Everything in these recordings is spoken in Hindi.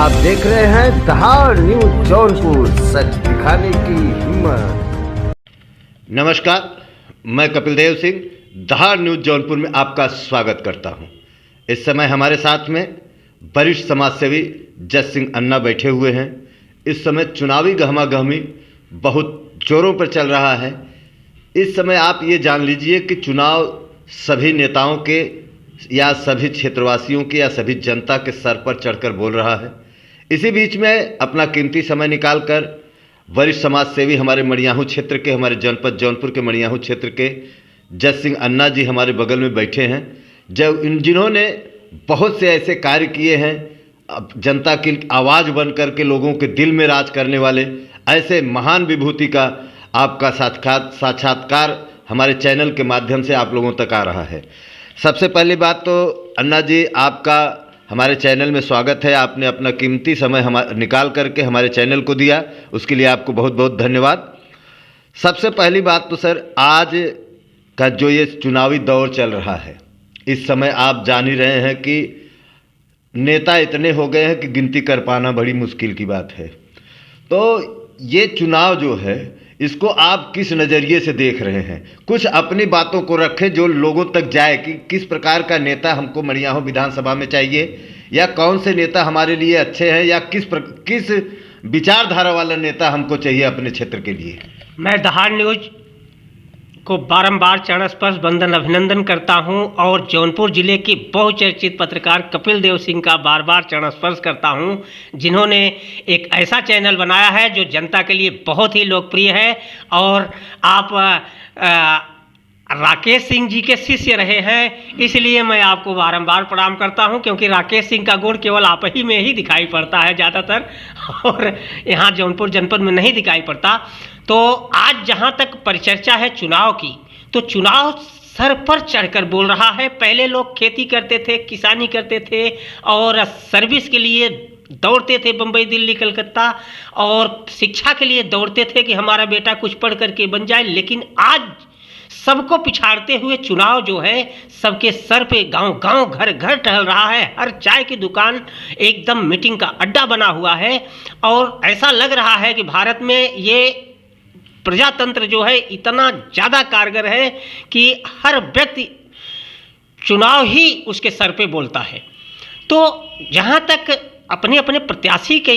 आप देख रहे हैं दहाड़ न्यूज जौनपुर, सच दिखाने की हिम्मत। नमस्कार, मैं कपिल देव सिंह दहाड़ न्यूज जौनपुर में आपका स्वागत करता हूं। इस समय हमारे साथ में वरिष्ठ समाजसेवी जस सिंह अन्ना बैठे हुए हैं। इस समय चुनावी गहमागहमी बहुत जोरों पर चल रहा है। इस समय आप ये जान लीजिए कि चुनाव सभी नेताओं के या सभी क्षेत्रवासियों के या सभी जनता के सर पर चढ़कर बोल रहा है। इसी बीच में अपना कीमती समय निकालकर वरिष्ठ समाजसेवी हमारे मड़ियाहू क्षेत्र के, हमारे जनपद जौनपुर के मड़ियाहू क्षेत्र के जस सिंह अन्ना जी हमारे बगल में बैठे हैं, जिन्होंने बहुत से ऐसे कार्य किए हैं, जनता की आवाज़ बन करके लोगों के दिल में राज करने वाले ऐसे महान विभूति का आपका साक्षात्कार हमारे चैनल के माध्यम से आप लोगों तक आ रहा है। सबसे पहली बात तो अन्ना जी, आपका हमारे चैनल में स्वागत है। आपने अपना कीमती समय निकाल करके हमारे चैनल को दिया, उसके लिए आपको बहुत बहुत धन्यवाद। सबसे पहली बात तो सर, आज का जो ये चुनावी दौर चल रहा है, इस समय आप जान ही रहे हैं कि नेता इतने हो गए हैं कि गिनती कर पाना बड़ी मुश्किल की बात है। तो ये चुनाव जो है, इसको आप किस नज़रिए से देख रहे हैं? कुछ अपनी बातों को रखें जो लोगों तक जाए कि किस प्रकार का नेता हमको मड़ियाहू विधानसभा में चाहिए, या कौन से नेता हमारे लिए अच्छे हैं, या किस विचारधारा वाला नेता हमको चाहिए अपने क्षेत्र के लिए। मैं दहाड़ न्यूज को बारंबार चरण स्पर्श बंदन अभिनंदन करता हूं और जौनपुर जिले के बहुचर्चित पत्रकार कपिल देव सिंह का बार बार चरण स्पर्श करता हूं, जिन्होंने एक ऐसा चैनल बनाया है जो जनता के लिए बहुत ही लोकप्रिय है। और आप राकेश सिंह जी के शिष्य रहे हैं, इसलिए मैं आपको बारंबार प्रणाम करता हूं, क्योंकि राकेश सिंह का गुण केवल आप ही में ही दिखाई पड़ता है ज़्यादातर, और यहाँ जौनपुर जनपद में नहीं दिखाई पड़ता। तो आज जहाँ तक परिचर्चा है चुनाव की, तो चुनाव सर पर चढ़कर बोल रहा है। पहले लोग खेती करते थे, किसानी करते थे और सर्विस के लिए दौड़ते थे बम्बई, दिल्ली, कलकत्ता, और शिक्षा के लिए दौड़ते थे कि हमारा बेटा कुछ पढ़ करके बन जाए। लेकिन आज सबको पिछाड़ते हुए चुनाव जो है सबके सर पे गांव गांव घर घर टहल रहा है। हर चाय की दुकान एकदम मीटिंग का अड्डा बना हुआ है, और ऐसा लग रहा है कि भारत में ये प्रजातंत्र जो है इतना ज़्यादा कारगर है कि हर व्यक्ति चुनाव ही उसके सर पे बोलता है। तो जहाँ तक अपने अपने प्रत्याशी के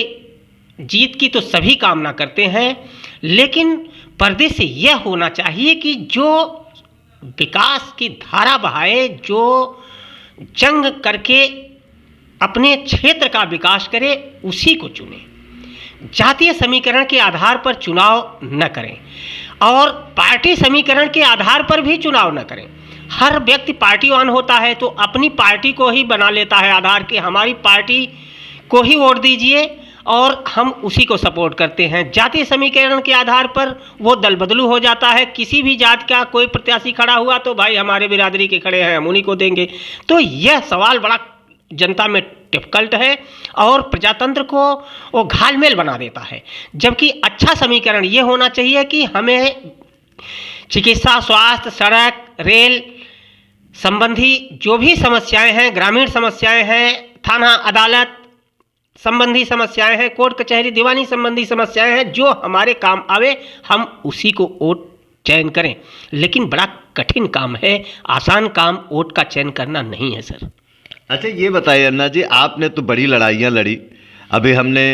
जीत की तो सभी कामना करते हैं, लेकिन पर्दे से यह होना चाहिए कि जो विकास की धारा बहाए, जो जंग करके अपने क्षेत्र का विकास करे, उसी को चुने। जातीय समीकरण के आधार पर चुनाव न करें और पार्टी समीकरण के आधार पर भी चुनाव न करें। हर व्यक्ति पार्टीवान होता है तो अपनी पार्टी को ही बना लेता है आधार के, हमारी पार्टी को ही वोट दीजिए और हम उसी को सपोर्ट करते हैं। जातीय समीकरण के आधार पर वो दल बदलू हो जाता है। किसी भी जात का कोई प्रत्याशी खड़ा हुआ तो भाई हमारे बिरादरी के खड़े हैं, हम उन्हीं को देंगे। तो यह सवाल बड़ा जनता में डिफिकल्ट है और प्रजातंत्र को वो घालमेल बना देता है। जबकि अच्छा समीकरण ये होना चाहिए कि हमें चिकित्सा, स्वास्थ्य, सड़क, रेल संबंधी जो भी समस्याएं हैं, ग्रामीण समस्याएं हैं, थाना अदालत संबंधी समस्याएं हैं, कोर्ट कचहरी दीवानी संबंधी समस्याएं हैं, जो हमारे काम आवे हम उसी को वोट चयन करें। लेकिन बड़ा कठिन काम है, आसान काम वोट का चयन करना नहीं है सर। अच्छा, ये बताइए अन्ना जी, आपने तो बड़ी लड़ाइयाँ लड़ी। अभी हमने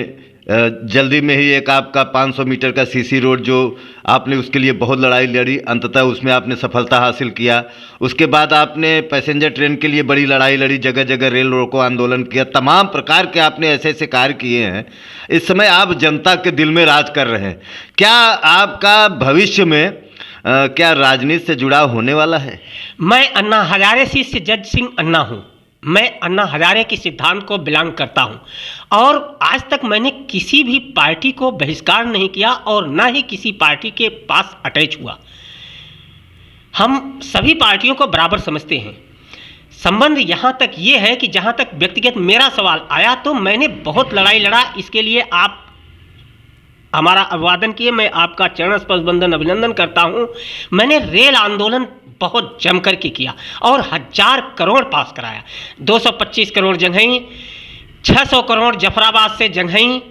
जल्दी में ही एक आपका 500 मीटर का सीसी रोड जो आपने उसके लिए बहुत लड़ाई लड़ी, अंततः उसमें आपने सफलता हासिल किया। उसके बाद आपने पैसेंजर ट्रेन के लिए बड़ी लड़ाई लड़ी, जगह जगह रेल रोको आंदोलन किया, तमाम प्रकार के आपने ऐसे ऐसे कार्य किए हैं। इस समय आप जनता के दिल में राज कर रहे हैं। क्या आपका भविष्य में क्या राजनीति से जुड़ाव होने वाला है? मैं अन्ना हजारे शिष्य जज सिंह अन्ना हूँ। मैं अन्ना हजारे के सिद्धांत को बिलोंग करता हूं और आज तक मैंने किसी भी पार्टी को बहिष्कार नहीं किया और ना ही किसी पार्टी के पास अटैच हुआ। हम सभी पार्टियों को बराबर समझते हैं। संबंध यहाँ तक ये है कि जहाँ तक व्यक्तिगत मेरा सवाल आया तो मैंने बहुत लड़ाई लड़ा, इसके लिए आप हमारा अभिवादन किए, मैं आपका चरण स्पर्श बंदन अभिनंदन करता हूँ। मैंने रेल आंदोलन बहुत जमकर के किया और 1000 करोड़ पास कराया। 225 करोड़ जंघई, 600 करोड़ जफराबाद से जंघई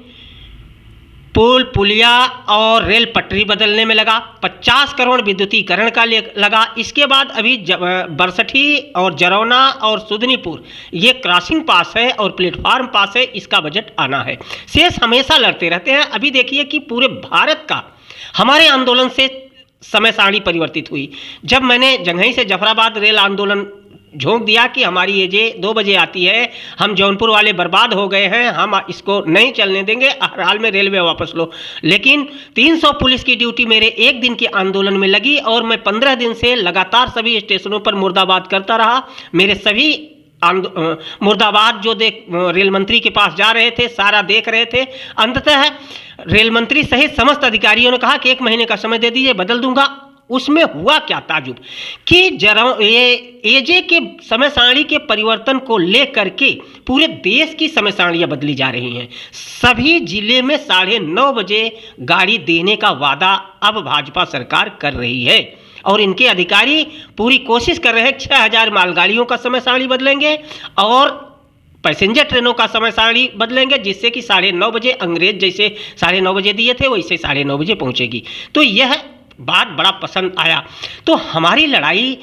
पुल पुलिया और रेल पटरी बदलने में लगा, 50 करोड़ विद्युतीकरण का लगा। इसके बाद अभी बरसठी और जरौना और सुदनीपुर ये क्रॉसिंग पास है और प्लेटफार्म पास है, इसका बजट आना है। शेष हमेशा लड़ते रहते हैं। अभी देखिए कि पूरे भारत का हमारे आंदोलन से समय सारणी परिवर्तित हुई। जब मैंने जंघई से जफराबाद रेल आंदोलन झोंक दिया कि हमारी ये जे 2 बजे आती है, हम जौनपुर वाले बर्बाद हो गए हैं, हम इसको नहीं चलने देंगे, हर हाल में रेलवे वापस लो। लेकिन 300 पुलिस की ड्यूटी मेरे एक दिन के आंदोलन में लगी और मैं 15 दिन से लगातार सभी स्टेशनों पर मुर्दाबाद करता रहा। मेरे सभी मुर्दाबाद जो रेल मंत्री के पास जा रहे थे, सारा देख रहे थे। अंततः रेल मंत्री सहित समस्त अधिकारियों ने कहा कि 1 महीने का समय दे दीजिए, बदल दूंगा। उसमें हुआ क्या ताजुब कि ये एजे के समय सारणी के परिवर्तन को लेकर के पूरे देश की समय सारणियां बदली जा रही हैं। सभी जिले में 9:30 बजे गाड़ी देने का वादा अब भाजपा सरकार कर रही है और इनके अधिकारी पूरी कोशिश कर रहे हैं। 6000 मालगाड़ियों का समय सारणी बदलेंगे और पैसेंजर ट्रेनों का समय सारणी बदलेंगे, जिससे कि 9:30 बजे अंग्रेज जैसे 9:30 बजे दिए थे वैसे 9:30 बजे पहुंचेगी। तो यह बात बड़ा पसंद आया। तो हमारी लड़ाई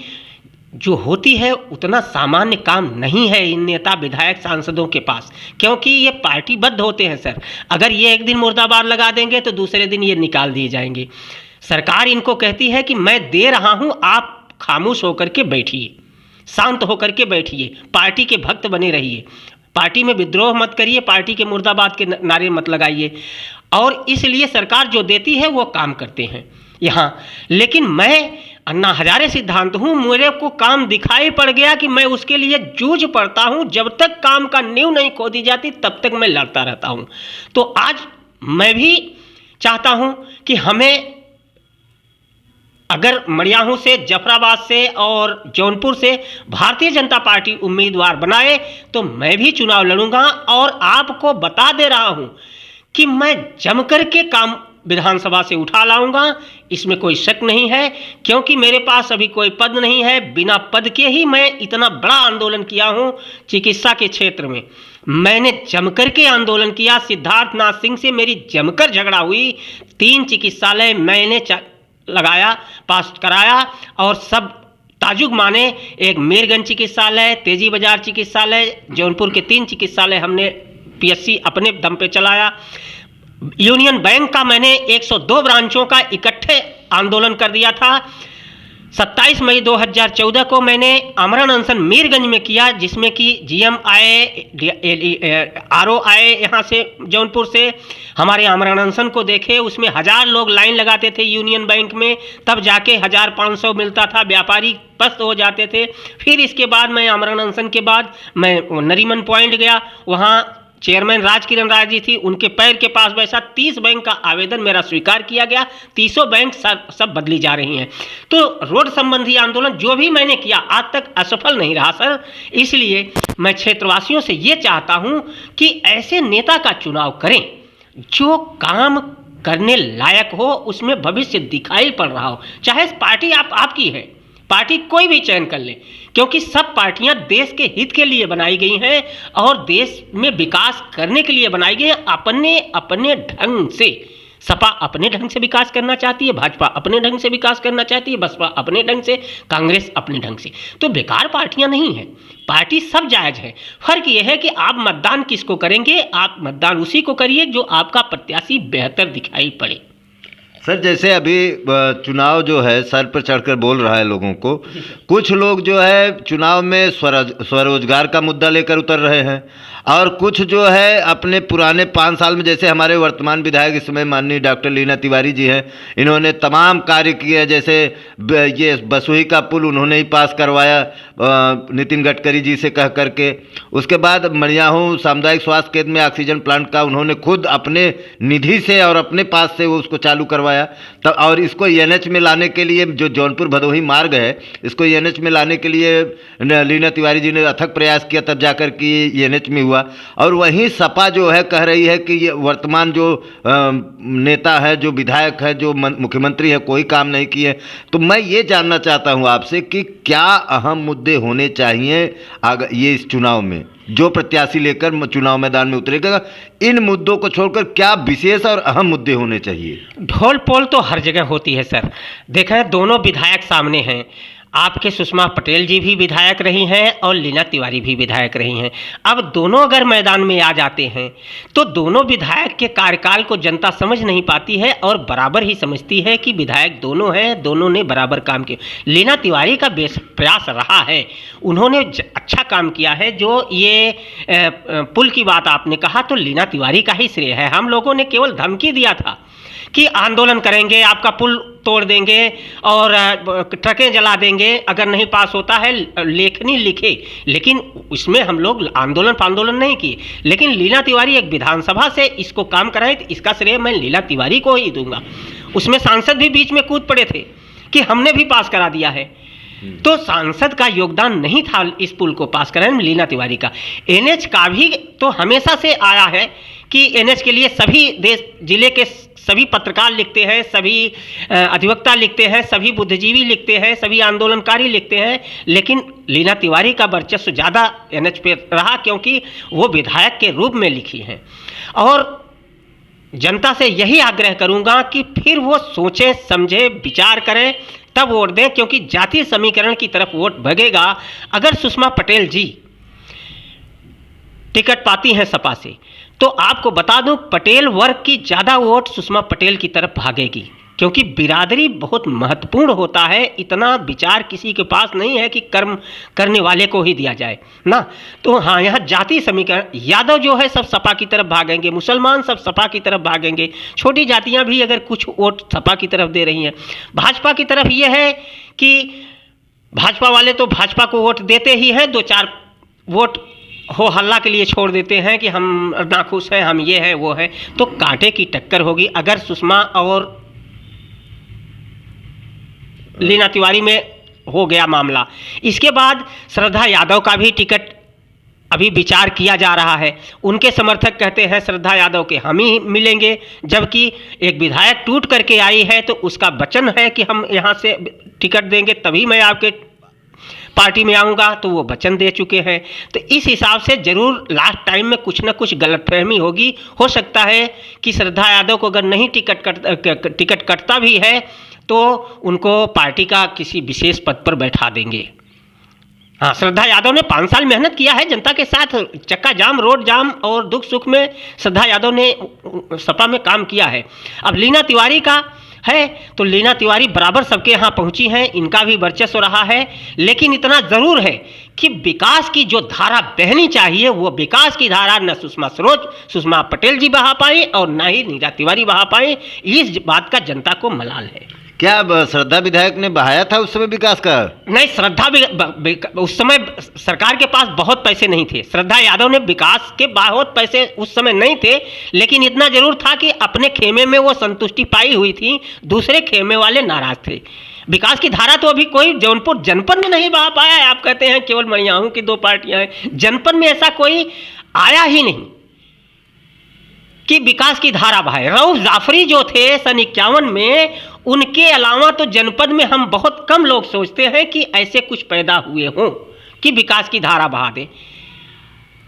जो होती है उतना सामान्य काम नहीं है इन नेता विधायक सांसदों के पास, क्योंकि ये पार्टीबद्ध होते हैं सर। अगर ये एक दिन मुर्दाबाद लगा देंगे तो दूसरे दिन ये निकाल दिए जाएंगे। सरकार इनको कहती है कि मैं दे रहा हूं, आप खामोश होकर के बैठिए, शांत होकर के बैठिए, पार्टी के भक्त बने रहिए, पार्टी में विद्रोह मत करिए, पार्टी के मुर्दाबाद के नारे मत लगाइए। और इसलिए सरकार जो देती है वो काम करते हैं यहाँ। लेकिन मैं अन्ना हजारे सिद्धांत हूँ, मेरे को काम दिखाई पड़ गया कि मैं उसके लिए जूझ पड़ता हूँ। जब तक काम का नींव नहीं खोदी जाती तब तक मैं लड़ता रहता हूँ। तो आज मैं भी चाहता हूँ कि हमें अगर मड़ियाहू से, जफराबाद से और जौनपुर से भारतीय जनता पार्टी उम्मीदवार बनाए तो मैं भी चुनाव लड़ूंगा। और आपको बता दे रहा हूँ कि मैं जम कर के काम विधानसभा से उठा लाऊंगा, इसमें कोई शक नहीं है, क्योंकि मेरे पास अभी कोई पद नहीं है। बिना पद के ही मैं इतना बड़ा आंदोलन किया हूं। चिकित्सा के क्षेत्र में मैंने जमकर के आंदोलन किया। सिद्धार्थनाथ सिंह से मेरी जमकर झगड़ा हुई। 3 चिकित्सालय मैंने लगाया, पास कराया और सब ताजुब माने। एक मीरगंज चिकित्सालय, तेजी बाजार चिकित्सालय, जौनपुर के 3 चिकित्सालय हमने पीएससी अपने दम पे चलाया। यूनियन बैंक का मैंने 102 ब्रांचों का इकट्ठे आंदोलन कर दिया था। 27 मई 2014 को मैंने आमरण अनशन मीरगंज में किया, जिसमें कि जीएम आए, आरओ आए यहाँ से जौनपुर से, हमारे आमरण अनशन को देखे। उसमें 1000 लोग लाइन लगाते थे यूनियन बैंक में, तब जाके 1500 मिलता था, व्यापारी पस्त हो जाते थे। फिर इसके बाद मैं आमरण अनशन के बाद मैं नरीमन पॉइंट गया, वहाँ चेयरमैन राजकिरण राय जी थी, उनके पैर के पास बैठा। 30 बैंक का आवेदन मेरा स्वीकार किया गया। 30 बैंक सब बदली जा रही हैं। तो रोड संबंधी आंदोलन जो भी मैंने किया आज तक असफल नहीं रहा सर। इसलिए मैं क्षेत्रवासियों से ये चाहता हूं कि ऐसे नेता का चुनाव करें जो काम करने लायक हो, उसमें भविष्य दिखाई पड़ रहा हो। चाहे पार्टी आपकी है, पार्टी कोई भी चयन कर ले, क्योंकि सब पार्टियां देश के हित के लिए बनाई गई हैं और देश में विकास करने के लिए बनाई गई हैं। अपने अपने ढंग से सपा अपने ढंग से विकास करना चाहती है, भाजपा अपने ढंग से विकास करना चाहती है, बसपा अपने ढंग से, कांग्रेस अपने ढंग से। तो बेकार पार्टियां नहीं हैं, पार्टी सब जायज है। फर्क यह है कि आप मतदान किसको करेंगे। आप मतदान उसी को करिए जो आपका प्रत्याशी बेहतर दिखाई पड़े। सर, जैसे अभी चुनाव जो है सर पर चढ़कर बोल रहा है लोगों को, कुछ लोग जो है चुनाव में स्वरोजगार का मुद्दा लेकर उतर रहे हैं और कुछ जो है अपने पुराने 5 साल में, जैसे हमारे वर्तमान विधायक इस समय माननीय डॉक्टर लीना तिवारी जी हैं, इन्होंने तमाम कार्य किए। जैसे ये बसोही का पुल उन्होंने ही पास करवाया नितिन गडकरी जी से कह करके। उसके बाद मड़ियाहू सामुदायिक स्वास्थ्य केंद्र में ऑक्सीजन प्लांट का उन्होंने खुद अपने निधि से और अपने पास से वो उसको चालू करवाया। तब और इसको एनएच में लाने के लिए, जो जौनपुर भदोही मार्ग है, इसको एनएच में लाने के लिए लीना तिवारी जी ने अथक प्रयास किया, तब जाकर कि एनएच में हुआ। और वहीं सपा जो है कह रही है कि ये वर्तमान जो नेता है, जो विधायक है, जो मुख्यमंत्री है, कोई काम नहीं किए। तो मैं ये जानना चाहता हूं आपसे कि क्या अहम मुद्दे होने चाहिए ये इस चुनाव में। जो प्रत्याशी लेकर चुनाव मैदान में उतरेगा, इन मुद्दों को छोड़कर क्या विशेष और अहम मुद्दे होने चाहिए? ढोल पोल तो हर जगह होती है सर। देखें, दोनों विधायक सामने हैं। आपके सुषमा पटेल जी भी विधायक रही हैं और लीना तिवारी भी विधायक रही हैं। अब दोनों अगर मैदान में आ जाते हैं तो दोनों विधायक के कार्यकाल को जनता समझ नहीं पाती है और बराबर ही समझती है कि विधायक दोनों हैं, दोनों ने बराबर काम किया। लीना तिवारी का प्रयास रहा है, उन्होंने अच्छा काम किया है। जो ये पुल की बात आपने कहा तो लीना तिवारी का ही श्रेय है। हम लोगों ने केवल धमकी दिया था कि आंदोलन करेंगे, आपका पुल तोड़ देंगे और ट्रकें जला देंगे अगर नहीं पास होता है, लेखनी लिखे। लेकिन उसमें हम लोग आंदोलन नहीं किए। लेकिन लीना तिवारी एक विधानसभा से इसको काम कराए, तो इसका श्रेय मैं लीना तिवारी को ही दूंगा। उसमें सांसद भी बीच में कूद पड़े थे कि हमने भी पास करा दिया है, तो सांसद का योगदान नहीं था इस पुल को पास कराने में, लीना तिवारी का। एनएच का भी तो हमेशा से आया है कि एनएच के लिए सभी जिले के सभी पत्रकार लिखते हैं, सभी अधिवक्ता लिखते हैं, सभी बुद्धिजीवी लिखते हैं, सभी आंदोलनकारी लिखते हैं। लेकिन लीना तिवारी का वर्चस्व ज़्यादा एनएच पे रहा क्योंकि वो विधायक के रूप में लिखी हैं। और जनता से यही आग्रह करूंगा कि फिर वो सोचे समझे विचार करें तब वोट दें, क्योंकि जातीय समीकरण की तरफ वोट भगेगा। अगर सुषमा पटेल जी टिकट पाती हैं सपा से तो आपको बता दूं पटेल वर्ग की ज़्यादा वोट सुषमा पटेल की तरफ भागेगी, क्योंकि बिरादरी बहुत महत्वपूर्ण होता है। इतना विचार किसी के पास नहीं है कि कर्म करने वाले को ही दिया जाए ना। तो हाँ, यहाँ जाति समीकरण, यादव जो है सब सपा की तरफ भागेंगे, मुसलमान सब सपा की तरफ भागेंगे, छोटी जातियाँ भी अगर कुछ वोट सपा की तरफ दे रही हैं। भाजपा की तरफ ये है कि भाजपा वाले तो भाजपा को वोट देते ही हैं, 2-4 वोट हो हल्ला के लिए छोड़ देते हैं कि हम नाखुश हैं, हम ये हैं वो हैं। तो कांटे की टक्कर होगी अगर सुषमा और लीना तिवारी में हो गया मामला। इसके बाद श्रद्धा यादव का भी टिकट अभी विचार किया जा रहा है। उनके समर्थक कहते हैं श्रद्धा यादव के हम ही मिलेंगे, जबकि एक विधायक टूट करके आई है तो उसका वचन है कि हम यहाँ से टिकट देंगे तभी मैं आपके पार्टी में आऊँगा, तो वो वचन दे चुके हैं। तो इस हिसाब से ज़रूर लास्ट टाइम में कुछ ना कुछ गलतफहमी होगी। हो सकता है कि श्रद्धा यादव को अगर नहीं टिकट कटता भी है तो उनको पार्टी का किसी विशेष पद पर बैठा देंगे। हाँ, श्रद्धा यादव ने 5 साल मेहनत किया है जनता के साथ, चक्का जाम, रोड जाम और दुख सुख में श्रद्धा यादव ने सपा में काम किया है। अब लीना तिवारी का है तो लीना तिवारी बराबर सबके यहाँ पहुँची हैं, इनका भी वर्चस्व रहा है। लेकिन इतना ज़रूर है कि विकास की जो धारा बहनी चाहिए वो विकास की धारा न सुषमा पटेल जी बहा पाए और न ही लीना तिवारी बहा पाए। इस बात का जनता को मलाल है। क्या श्रद्धा विधायक ने बहाया था उस समय विकास का? नहीं, श्रद्धा उस समय सरकार के पास बहुत पैसे नहीं थे। श्रद्धा यादव ने विकास के बहुत पैसे उस समय नहीं थे, लेकिन इतना जरूर था कि अपने खेमे में वो संतुष्टि पाई हुई थी, दूसरे खेमे वाले नाराज थे। विकास की धारा तो अभी कोई जौनपुर जनपद में नहीं बहा पाया है। आप कहते हैं केवल मड़ियाहू की 2 पार्टियां हैं, जनपद में ऐसा कोई आया ही नहीं कि विकास की धारा बहाए। रऊफ जाफरी जो थे सन 51 में, उनके अलावा तो जनपद में हम बहुत कम लोग सोचते हैं कि ऐसे कुछ पैदा हुए हों कि विकास की धारा बहा दें।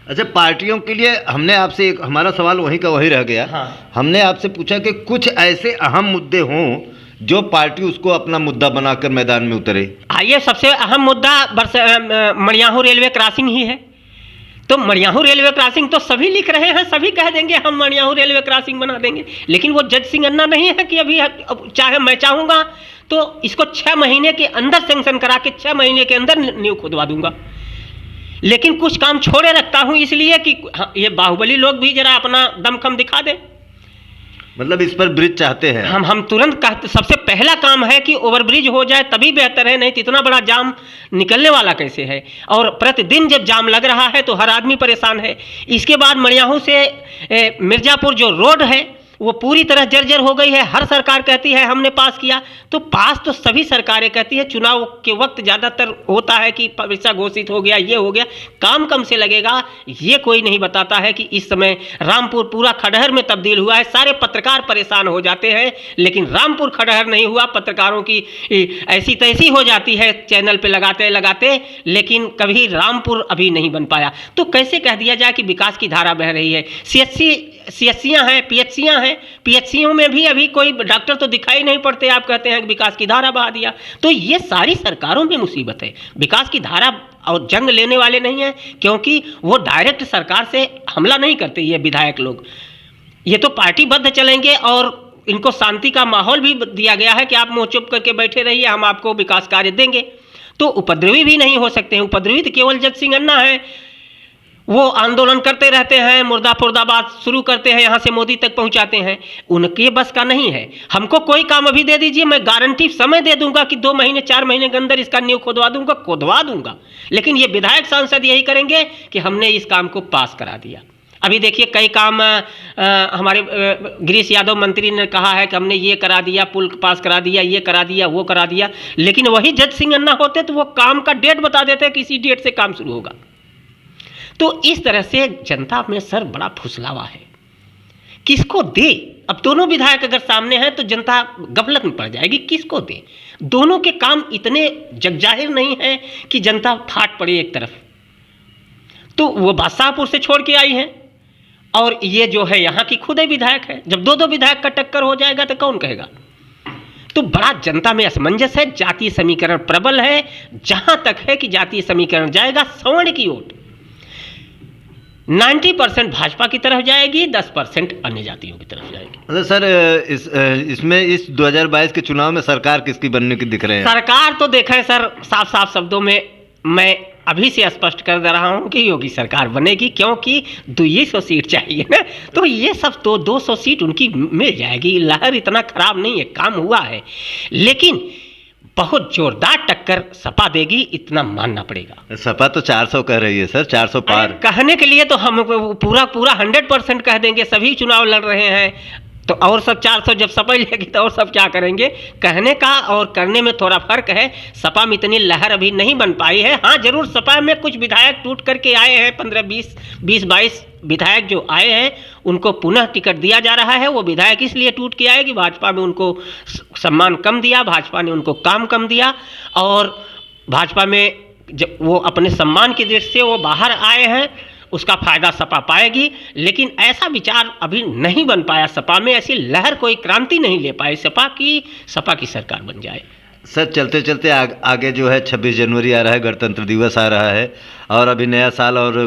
अच्छा, पार्टियों के लिए हमने आपसे एक, हमारा सवाल वहीं का वही रह गया। हाँ। हमने आपसे पूछा कि कुछ ऐसे अहम मुद्दे हों जो पार्टी उसको अपना मुद्दा बनाकर मैदान में उतरे। आइए, सबसे अहम मुद्दा मड़ियाहू रेलवे क्रॉसिंग ही है। तो मड़ियाहू रेलवे क्रॉसिंग तो सभी लिख रहे हैं, सभी कह देंगे हम मड़ियाहू रेलवे क्रॉसिंग बना देंगे, लेकिन वो जज सिंह अन्ना नहीं है कि अभी चाहे मैं चाहूँगा तो इसको 6 महीने के अंदर सैंक्शन करा के 6 महीने के अंदर नींव खुदवा दूंगा। लेकिन कुछ काम छोड़े रखता हूँ इसलिए कि ये बाहुबली लोग भी जरा अपना दमखम दिखा दें। मतलब इस पर ब्रिज चाहते हैं हम तुरंत कहते, सबसे पहला काम है कि ओवरब्रिज हो जाए तभी बेहतर है, नहीं तो इतना बड़ा जाम निकलने वाला कैसे है। और प्रतिदिन जब जाम लग रहा है तो हर आदमी परेशान है। इसके बाद मड़ियाहू से मिर्ज़ापुर जो रोड है वो पूरी तरह जर्जर हो गई है। हर सरकार कहती है हमने पास किया, तो पास तो सभी सरकारें कहती है। चुनाव के वक्त ज़्यादातर होता है कि पैसा घोषित हो गया, ये हो गया, काम कम से लगेगा, ये कोई नहीं बताता है कि इस समय रामपुर पूरा खंडहर में तब्दील हुआ है। सारे पत्रकार परेशान हो जाते हैं, लेकिन रामपुर खंडहर नहीं हुआ। पत्रकारों की ऐसी तैसी हो जाती है चैनल पे लगाते लगाते, लेकिन कभी रामपुर अभी नहीं बन पाया। तो कैसे कह दिया जाए कि विकास की धारा बह रही है? सीएचसियाँ हैं, पीएचसियाँ हैं, पीएचसियों में भी अभी कोई डॉक्टर तो दिखाई नहीं पड़ते, आप कहते हैं कि विकास की धारा बहा दिया। तो ये सारी सरकारों में मुसीबत है। विकास की धारा और जंग लेने वाले नहीं हैं, क्योंकि वो डायरेक्ट सरकार से हमला नहीं करते। ये विधायक लोग ये तो पार्टीबद्ध चलेंगे, और इनको शांति का माहौल भी दिया गया है कि आप मुँह चुप करके बैठे रहिए, हम आपको विकास कार्य देंगे। तो उपद्रवी भी नहीं हो सकते हैं। उपद्रवी तो केवल जगत सिंह अन्ना है, वो आंदोलन करते रहते हैं, मुर्दाबाद शुरू करते हैं, यहाँ से मोदी तक पहुँचाते हैं। उनके बस का नहीं है। हमको कोई काम अभी दे दीजिए, मैं गारंटी समय दे दूंगा कि 2 महीने 4 महीने के अंदर इसका नींव खोदवा दूंगा। लेकिन ये विधायक सांसद यही करेंगे कि हमने इस काम को पास करा दिया। अभी देखिए कई काम हमारे गिरीश यादव मंत्री ने कहा है कि हमने ये करा दिया, पुल पास करा दिया, ये करा दिया, वो करा दिया, लेकिन वही जगत सिंह अन्ना होते तो वो काम का डेट बता देते कि इसी डेट से काम शुरू होगा। तो इस तरह से जनता में सर बड़ा फुसलावा है। किसको दे? अब दोनों विधायक अगर सामने हैं तो जनता गफलत में पड़ जाएगी। किसको दे? दोनों के काम इतने जगजाहिर नहीं है कि जनता फाट पड़े एक तरफ। तो वो बादशाहपुर से छोड़ के आई है, और ये जो है यहाँ की खुद ही विधायक है। जब दो विधायक का टक्कर हो जाएगा तो कौन कहेगा? तो बड़ा जनता में असमंजस है। जातीय समीकरण प्रबल है। जहां तक है कि जातीय समीकरण जाएगा, सवर्ण की वोट 90% भाजपा की तरफ जाएगी, 10% अन्य जातियों की तरफ जाएगी। मतलब सर इसमें इस 2022 के चुनाव में सरकार किसकी बनने की दिख रहे हैं? सरकार तो देखें सर, साफ साफ शब्दों में मैं अभी से स्पष्ट कर दे रहा हूं कि योगी सरकार बनेगी, क्योंकि 200 सीट चाहिए ना। तो ये सब तो 200 सीट उनकी मिल जाएगी। लहर इतना खराब नहीं है, काम हुआ है, लेकिन बहुत जोरदार टक्कर सपा देगी, इतना मानना पड़ेगा। सपा तो 400 कह रही है सर, 400 पार। कहने के लिए तो हम पूरा 100% कह देंगे, सभी चुनाव लड़ रहे हैं तो, और सब 400 जब सपा लेगी तो और सब क्या करेंगे? कहने का और करने में थोड़ा फर्क है। सपा में इतनी लहर अभी नहीं बन पाई है। हाँ जरूर सपा में कुछ विधायक टूट करके आए हैं, 15-20-22 विधायक जो आए हैं उनको पुनः टिकट दिया जा रहा है। वो विधायक इसलिए टूट के आए कि भाजपा में उनको सम्मान कम दिया, भाजपा ने उनको काम कम दिया, और भाजपा में जब वो अपने सम्मान की दृष्टि से वो बाहर आए हैं, उसका फायदा सपा पाएगी। लेकिन ऐसा विचार अभी नहीं बन पाया सपा में, ऐसी लहर कोई क्रांति नहीं ले पाई सपा की सरकार बन जाए। सर चलते चलते आगे जो है 26 जनवरी आ रहा है, गणतंत्र दिवस आ रहा है, और अभी नया साल और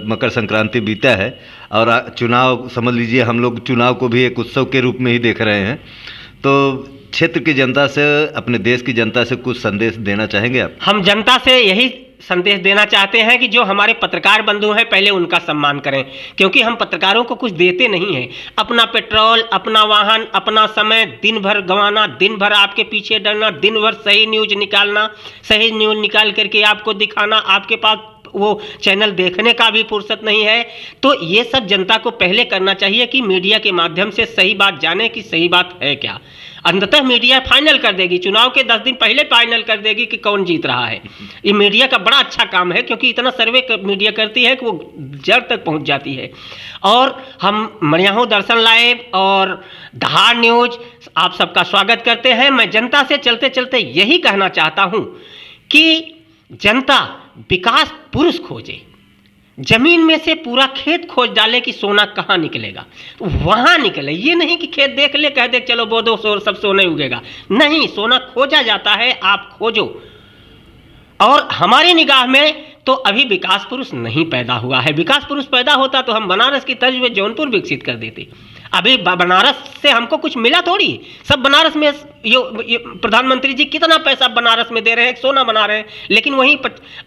मकर संक्रांति बीता है, और चुनाव समझ लीजिए हम लोग चुनाव को भी एक उत्सव के रूप में ही देख रहे हैं। तो क्षेत्र की जनता से, अपने देश की जनता से कुछ संदेश देना चाहेंगे आप? हम जनता से यही संदेश देना चाहते हैं कि जो हमारे पत्रकार बंधु हैं पहले उनका सम्मान करें, क्योंकि हम पत्रकारों को कुछ देते नहीं हैं। अपना पेट्रोल, अपना वाहन, अपना समय दिन भर गंवाना, दिन भर आपके पीछे डरना, दिन भर सही न्यूज निकालना, सही न्यूज निकाल करके आपको दिखाना, आपके पास वो चैनल देखने का भी फुर्सत नहीं है। तो ये सब जनता को पहले करना चाहिए कि मीडिया के माध्यम से सही बात जाने कि सही बात है क्या। अंततः मीडिया फाइनल कर देगी, चुनाव के 10 दिन पहले फाइनल कर देगी कि कौन जीत रहा है। ये मीडिया का बड़ा अच्छा काम है, क्योंकि इतना सर्वे मीडिया करती है कि वो जड़ तक पहुंच जाती है। और हम मड़ियाहू दर्शन लाइव और दहाड़ न्यूज आप सबका स्वागत करते हैं। मैं जनता से चलते चलते यही कहना चाहता हूं कि जनता विकास पुरुष खोजे, जमीन में से पूरा खेत खोज डाले कि सोना कहाँ निकलेगा, तो वहाँ निकले। ये नहीं कि खेत देख ले कह दे चलो वो दो सब सोने उगेगा। नहीं, सोना खोजा जाता है, आप खोजो। और हमारी निगाह में तो अभी विकास पुरुष नहीं पैदा हुआ है। विकास पुरुष पैदा होता तो हम बनारस की तर्ज में जौनपुर विकसित कर देते। अभी बनारस से हमको कुछ मिला थोड़ी। सब बनारस में ये प्रधानमंत्री जी कितना पैसा बनारस में दे रहे हैं, सोना बना रहे हैं, लेकिन वहीं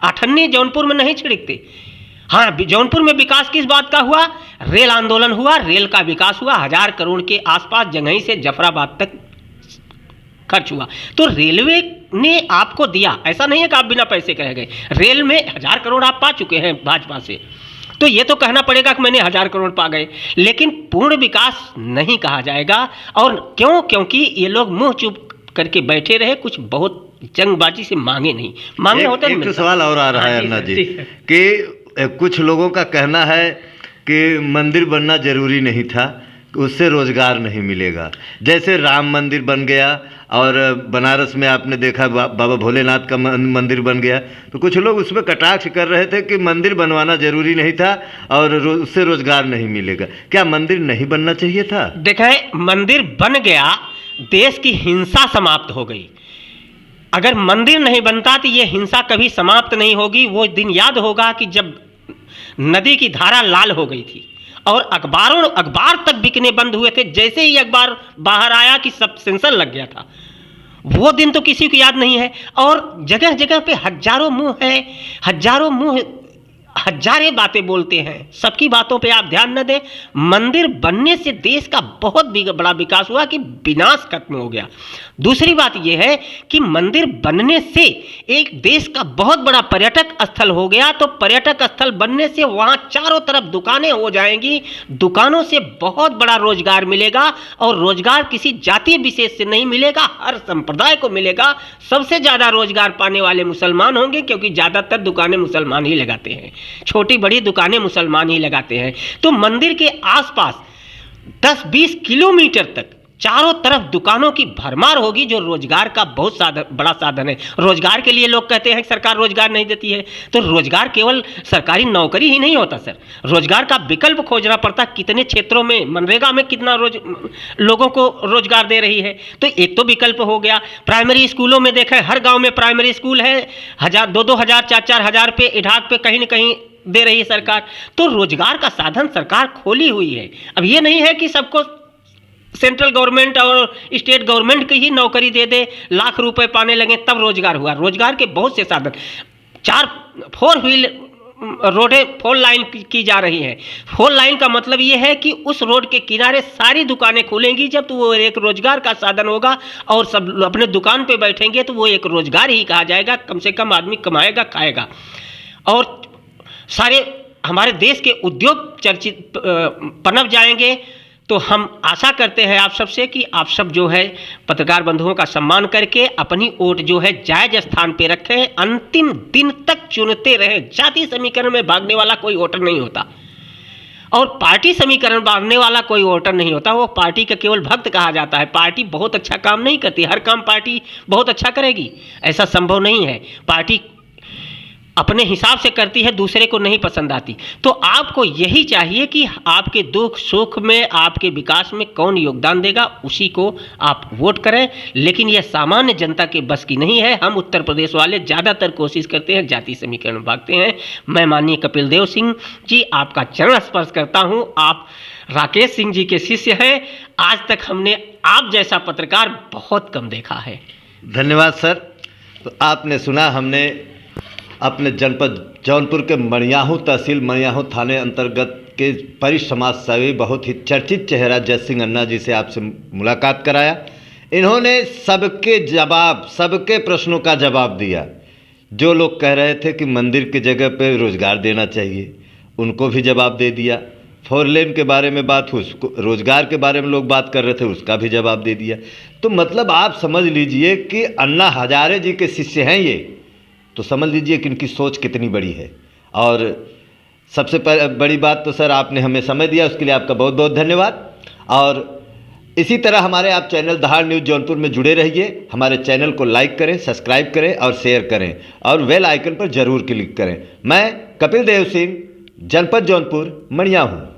8 जौनपुर में नहीं छिड़कते। हाँ, जौनपुर में विकास किस बात का हुआ? रेल आंदोलन हुआ, रेल का विकास हुआ, 1000 करोड़ के आसपास जंघई से जफराबाद तक खर्च हुआ। तो रेलवे ने आपको दिया, ऐसा नहीं है कि आप बिना पैसे कह गए। रेल में 1000 करोड़ आप पा चुके हैं भाजपा से। तो ये तो कहना पड़ेगा कि मैंने 1000 करोड़ पा गए, लेकिन पूर्ण विकास नहीं कहा जाएगा। और क्यों? क्योंकि ये लोग मुंह चुप करके बैठे रहे, कुछ बहुत जंगबाजी से मांगे नहीं, मांगे होते एक तो सवाल और आ रहा है अन्ना जी कि कुछ लोगों का कहना है कि मंदिर बनना जरूरी नहीं था, उससे रोजगार नहीं मिलेगा। जैसे राम मंदिर बन गया और बनारस में आपने देखा बाबा भोलेनाथ का मंदिर बन गया, तो कुछ लोग उसमें कटाक्ष कर रहे थे कि मंदिर बनवाना जरूरी नहीं था और उससे रोजगार नहीं मिलेगा। क्या मंदिर नहीं बनना चाहिए था? देखें, मंदिर बन गया, देश की हिंसा समाप्त हो गई। अगर मंदिर नहीं बनता तो ये हिंसा कभी समाप्त नहीं होगी। वो दिन याद होगा कि जब नदी की धारा लाल हो गई थी और अखबार तक बिकने बंद हुए थे, जैसे ही अखबार बाहर आया कि सब सेंसर लग गया था। वो दिन तो किसी को याद नहीं है। और जगह जगह पे हजारों मुंह है, हजारे बातें बोलते हैं, सबकी बातों पे आप ध्यान न दें। मंदिर बनने से देश का बहुत बड़ा विकास हुआ कि विनाश खत्म हो गया। दूसरी बात यह है कि मंदिर बनने से एक देश का बहुत बड़ा पर्यटक स्थल हो गया। तो पर्यटक स्थल बनने से वहां चारों तरफ दुकानें हो जाएंगी, दुकानों से बहुत बड़ा रोजगार मिलेगा। और रोजगार किसी जाति विशेष से नहीं मिलेगा, हर संप्रदाय को मिलेगा। सबसे ज्यादा रोजगार पाने वाले मुसलमान होंगे, क्योंकि ज्यादातर दुकानें मुसलमान ही लगाते हैं, छोटी बड़ी दुकानें मुसलमान ही लगाते हैं। तो मंदिर के आसपास 10-20 किलोमीटर तक चारों तरफ दुकानों की भरमार होगी, जो रोजगार का बहुत बड़ा साधन है। रोजगार के लिए लोग कहते हैं कि सरकार रोजगार नहीं देती है, तो रोजगार केवल सरकारी नौकरी ही नहीं होता सर, रोजगार का विकल्प खोजना पड़ता। कितने क्षेत्रों में मनरेगा में कितना लोगों को रोजगार दे रही है, तो एक तो विकल्प हो गया। प्राइमरी स्कूलों में देखें, हर गाँव में प्राइमरी स्कूल है, 2-2 हज़ार 4-4 हज़ार पे इढ़ाक पे कहीं न कहीं दे रही है सरकार। तो रोजगार का साधन सरकार खोली हुई है। अब ये नहीं है कि सबको सेंट्रल गवर्नमेंट और स्टेट गवर्नमेंट की ही नौकरी दे दे, लाख रुपए पाने लगे तब रोजगार हुआ। रोजगार के बहुत से साधन, 4 व्हील रोडें 4 लाइन की जा रही हैं। 4 लाइन का मतलब ये है कि उस रोड के किनारे सारी दुकानें खुलेंगी जब, तो वो एक रोजगार का साधन होगा। और सब अपने दुकान पे बैठेंगे तो वो एक रोजगार ही कहा जाएगा, कम से कम आदमी कमाएगा, खाएगा। और सारे हमारे देश के उद्योग चर्चित पनप जाएंगे। तो हम आशा करते हैं आप सबसे कि आप सब जो है पत्रकार बंधुओं का सम्मान करके अपनी वोट जो है जायज स्थान पे रखें, अंतिम दिन तक चुनते रहें। जाति समीकरण में भागने वाला कोई वोटर नहीं होता और पार्टी समीकरण भागने वाला कोई वोटर नहीं होता। वो पार्टी का केवल भक्त कहा जाता है। पार्टी बहुत अच्छा काम नहीं करती, हर काम पार्टी बहुत अच्छा करेगी ऐसा संभव नहीं है। पार्टी अपने हिसाब से करती है, दूसरे को नहीं पसंद आती। तो आपको यही चाहिए कि आपके दुख सुख में, आपके विकास में कौन योगदान देगा, उसी को आप वोट करें। लेकिन यह सामान्य जनता के बस की नहीं है। हम उत्तर प्रदेश वाले ज़्यादातर कोशिश करते हैं, जाति समीकरण भागते हैं। मैं माननीय कपिल देव सिंह जी आपका चरण स्पर्श करता हूं। आप राकेश सिंह जी के शिष्य हैं। आज तक हमने आप जैसा पत्रकार बहुत कम देखा है। धन्यवाद सर। तो आपने सुना, हमने अपने जनपद जौनपुर के मणियाहू तहसील मणियाहू थाने अंतर्गत के वरिष्ठ समाज सेवी, बहुत ही चर्चित चेहरा जयसिंह अन्ना जी से आपसे मुलाकात कराया। इन्होंने सबके प्रश्नों का जवाब दिया। जो लोग कह रहे थे कि मंदिर की जगह पे रोजगार देना चाहिए, उनको भी जवाब दे दिया। 4 लेन के बारे में बात हुई, उसको रोजगार के बारे में लोग बात कर रहे थे, उसका भी जवाब दे दिया। तो मतलब आप समझ लीजिए कि अन्ना हजारे जी के शिष्य हैं ये, तो समझ लीजिए कि इनकी सोच कितनी बड़ी है। और सबसे बड़ी बात तो सर आपने हमें समय दिया, उसके लिए आपका बहुत बहुत धन्यवाद। और इसी तरह हमारे आप चैनल दहाड़ न्यूज़ जौनपुर में जुड़े रहिए। हमारे चैनल को लाइक करें, सब्सक्राइब करें और शेयर करें और बेल आइकन पर जरूर क्लिक करें। मैं कपिल देव सिंह, जनपद जौनपुर, मणियाहू।